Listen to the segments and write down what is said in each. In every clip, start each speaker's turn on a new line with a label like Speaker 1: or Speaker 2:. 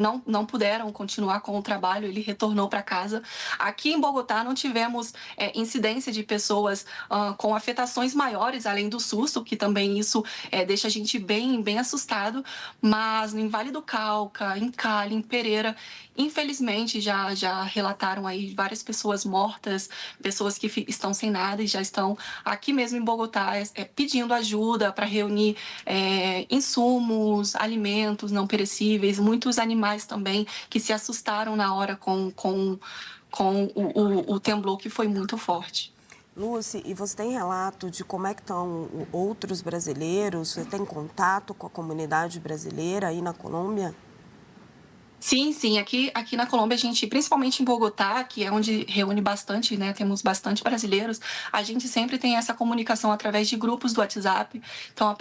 Speaker 1: não puderam continuar com o trabalho, ele retornou para casa. Aqui em Bogotá não tivemos incidência de pessoas com afetações maiores, além do susto, que também isso deixa a gente bem, bem assustado, mas em Vale do Cauca, em Cali, em Pereira, infelizmente já relataram aí várias pessoas mortas, pessoas que estão sem nada e já estão aqui mesmo em Bogotá pedindo ajuda para reunir insumos, alimentos não perecíveis, muitos animais também que se assustaram na hora com o temblor que foi muito forte.
Speaker 2: Lúcia, e você tem relato de como é que estão outros brasileiros? Você tem contato com a comunidade brasileira aí na Colômbia?
Speaker 1: Sim, sim. Aqui na Colômbia, a gente, principalmente em Bogotá, que é onde reúne bastante, né? Temos bastante brasileiros. A gente sempre tem essa comunicação através de grupos do WhatsApp. Então,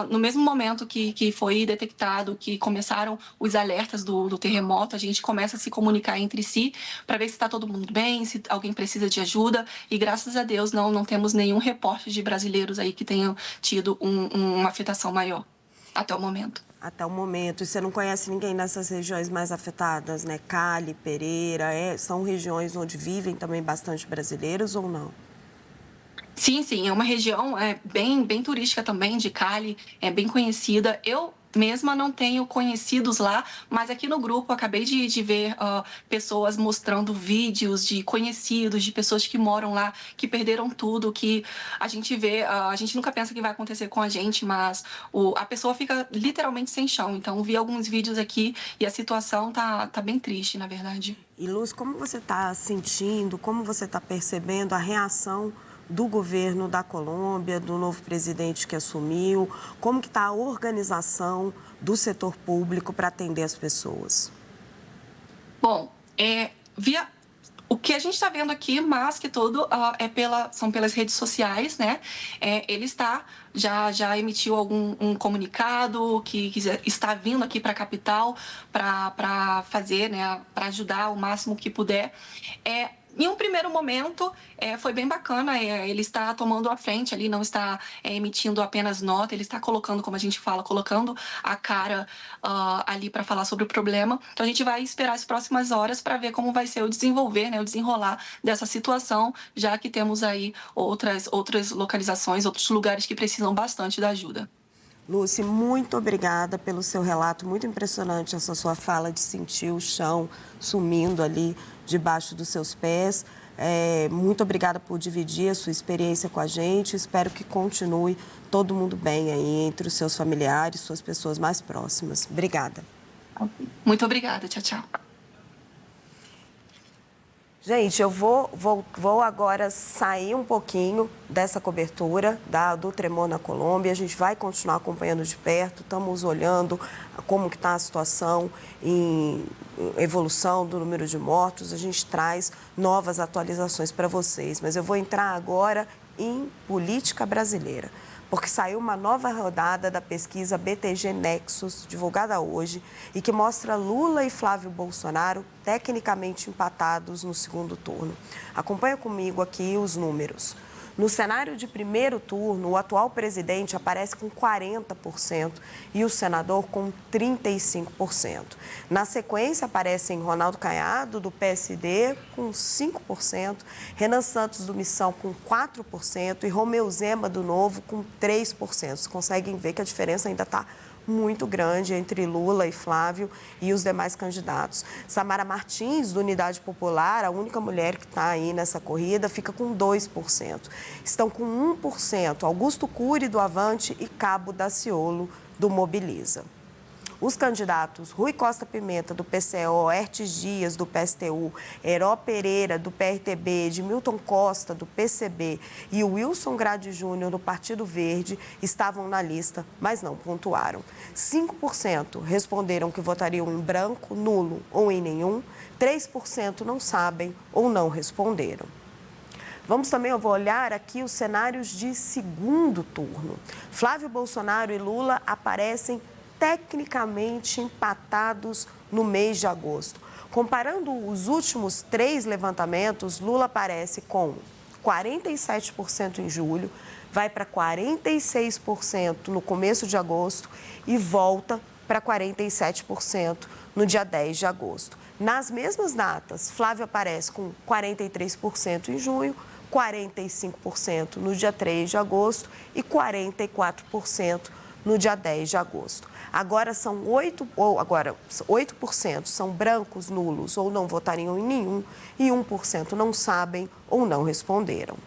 Speaker 1: no mesmo momento que foi detectado, que começaram os alertas do terremoto, a gente começa a se comunicar entre si para ver se está todo mundo bem, se alguém precisa de ajuda. E graças a Deus não temos nenhum reporte de brasileiros aí que tenham tido uma afetação maior até o momento.
Speaker 2: Até o momento. E você não conhece ninguém nessas regiões mais afetadas, né? Cali, Pereira, são regiões onde vivem também bastante brasileiros ou não?
Speaker 1: Sim, sim, é uma região bem, bem turística também, de Cali, é bem conhecida. Eu mesma não tenho conhecidos lá, mas aqui no grupo eu acabei de ver pessoas mostrando vídeos de conhecidos, de pessoas que moram lá, que perderam tudo, que a gente vê, a gente nunca pensa que vai acontecer com a gente, mas a pessoa fica literalmente sem chão. Então, vi alguns vídeos aqui e a situação tá bem triste, na verdade.
Speaker 2: E, Luz, como você está sentindo, como você está percebendo a reação do governo da Colômbia, do novo presidente que assumiu? Como que está a organização do setor público para atender as pessoas?
Speaker 1: Bom, o que a gente está vendo aqui, mais que tudo, são pelas redes sociais, né? Ele já emitiu um comunicado que está vindo aqui para a capital para fazer, né? Para ajudar o máximo que puder. Em um primeiro momento, foi bem bacana, ele está tomando a frente ali, não está emitindo apenas nota, ele está colocando, como a gente fala, colocando a cara ali para falar sobre o problema. Então, a gente vai esperar as próximas horas para ver como vai ser o desenvolver, né, o desenrolar dessa situação, já que temos aí outras localizações, outros lugares que precisam bastante da ajuda.
Speaker 2: Lúcia, muito obrigada pelo seu relato, muito impressionante essa sua fala de sentir o chão sumindo ali debaixo dos seus pés. Muito obrigada por dividir a sua experiência com a gente. Espero que continue todo mundo bem aí entre os seus familiares, suas pessoas mais próximas. Obrigada.
Speaker 1: Muito obrigada. Tchau, tchau.
Speaker 2: Gente, eu vou agora sair um pouquinho dessa cobertura do tremor na Colômbia. A gente vai continuar acompanhando de perto, estamos olhando como que está a situação em evolução do número de mortos. A gente traz novas atualizações para vocês, mas eu vou entrar agora em política brasileira, porque saiu uma nova rodada da pesquisa BTG Nexus, divulgada hoje, e que mostra Lula e Flávio Bolsonaro tecnicamente empatados no segundo turno. Acompanha comigo aqui os números. No cenário de primeiro turno, o atual presidente aparece com 40% e o senador com 35%. Na sequência, aparecem Ronaldo Caiado, do PSD, com 5%, Renan Santos, do Missão, com 4% e Romeu Zema, do Novo, com 3%. Vocês conseguem ver que a diferença ainda está muito grande entre Lula e Flávio e os demais candidatos. Samara Martins, do Unidade Popular, a única mulher que está aí nessa corrida, fica com 2%. Estão com 1% Augusto Cury, do Avante, e Cabo Daciolo, do Mobiliza. Os candidatos Rui Costa Pimenta, do PCO, Hertes Dias, do PSTU, Heró Pereira, do PRTB, Edmilton Costa, do PCB e Wilson Grade Júnior, do Partido Verde, estavam na lista, mas não pontuaram. 5% responderam que votariam em branco, nulo ou em nenhum. 3% não sabem ou não responderam. Eu vou olhar aqui os cenários de segundo turno. Flávio Bolsonaro e Lula aparecem tecnicamente empatados no mês de agosto. Comparando os últimos 3 levantamentos, Lula aparece com 47% em julho, vai para 46% no começo de agosto e volta para 47% no dia 10 de agosto. Nas mesmas datas, Flávio aparece com 43% em junho, 45% no dia 3 de agosto e 44% no dia 10 de agosto. Agora 8% são brancos, nulos ou não votariam em nenhum e 1% não sabem ou não responderam.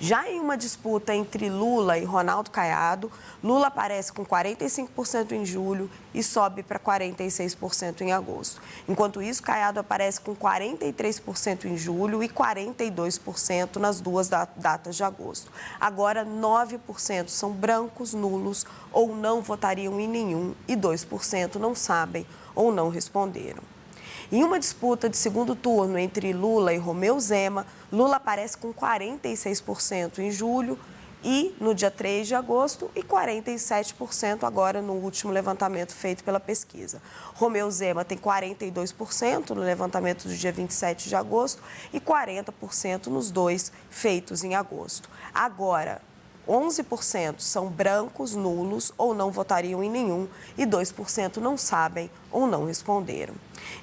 Speaker 2: Já em uma disputa entre Lula e Ronaldo Caiado, Lula aparece com 45% em julho e sobe para 46% em agosto. Enquanto isso, Caiado aparece com 43% em julho e 42% nas duas datas de agosto. Agora, 9% são brancos, nulos ou não votariam em nenhum e 2% não sabem ou não responderam. Em uma disputa de segundo turno entre Lula e Romeu Zema, Lula aparece com 46% em julho e no dia 3 de agosto e 47% agora no último levantamento feito pela pesquisa. Romeu Zema tem 42% no levantamento do dia 27 de agosto e 40% nos dois feitos em agosto. Agora, 11% são brancos, nulos ou não votariam em nenhum e 2% não sabem ou não responderam.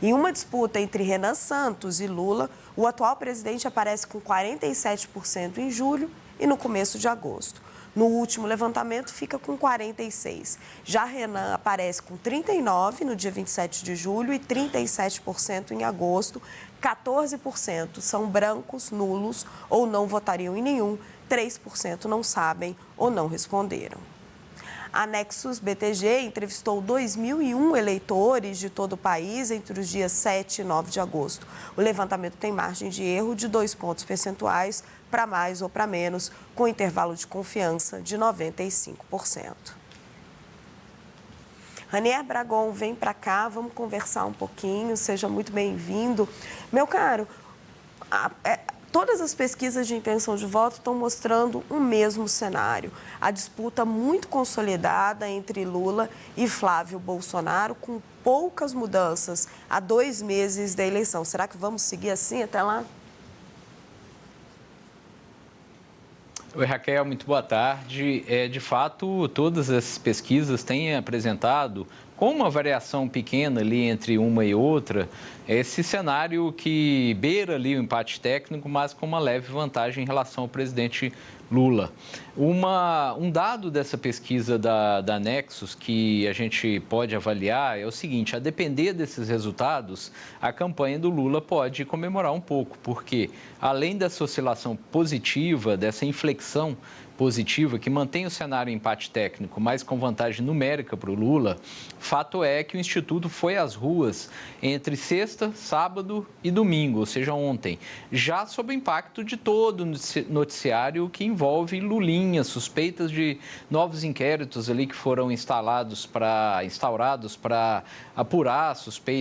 Speaker 2: Em uma disputa entre Renan Santos e Lula, o atual presidente aparece com 47% em julho e no começo de agosto. No último levantamento, fica com 46%. Já Renan aparece com 39% no dia 27 de julho e 37% em agosto. 14% são brancos, nulos ou não votariam em nenhum. 3% não sabem ou não responderam. A Nexus BTG entrevistou 2.001 eleitores de todo o país entre os dias 7 e 9 de agosto. O levantamento tem margem de erro de 2 pontos percentuais, para mais ou para menos, com intervalo de confiança de 95%. Ranier Bragon, vem para cá, vamos conversar um pouquinho, seja muito bem-vindo. Meu caro, todas as pesquisas de intenção de voto estão mostrando o mesmo cenário. A disputa muito consolidada entre Lula e Flávio Bolsonaro, com poucas mudanças há 2 meses da eleição. Será que vamos seguir assim até lá?
Speaker 3: Oi, Raquel, muito boa tarde. De fato, todas essas pesquisas têm apresentado, com uma variação pequena ali entre uma e outra, esse cenário que beira ali o empate técnico, mas com uma leve vantagem em relação ao presidente Lula. Um dado dessa pesquisa da Nexus que a gente pode avaliar é o seguinte: a depender desses resultados, a campanha do Lula pode comemorar um pouco, porque além dessa oscilação positiva, dessa inflexão positiva que mantém o cenário em empate técnico, mas com vantagem numérica para o Lula, fato é que o Instituto foi às ruas entre sexta, sábado e domingo, ou seja, ontem, já sob o impacto de todo o noticiário que envolve Lulinha, suspeitas de novos inquéritos ali que foram instaurados para apurar suspeitas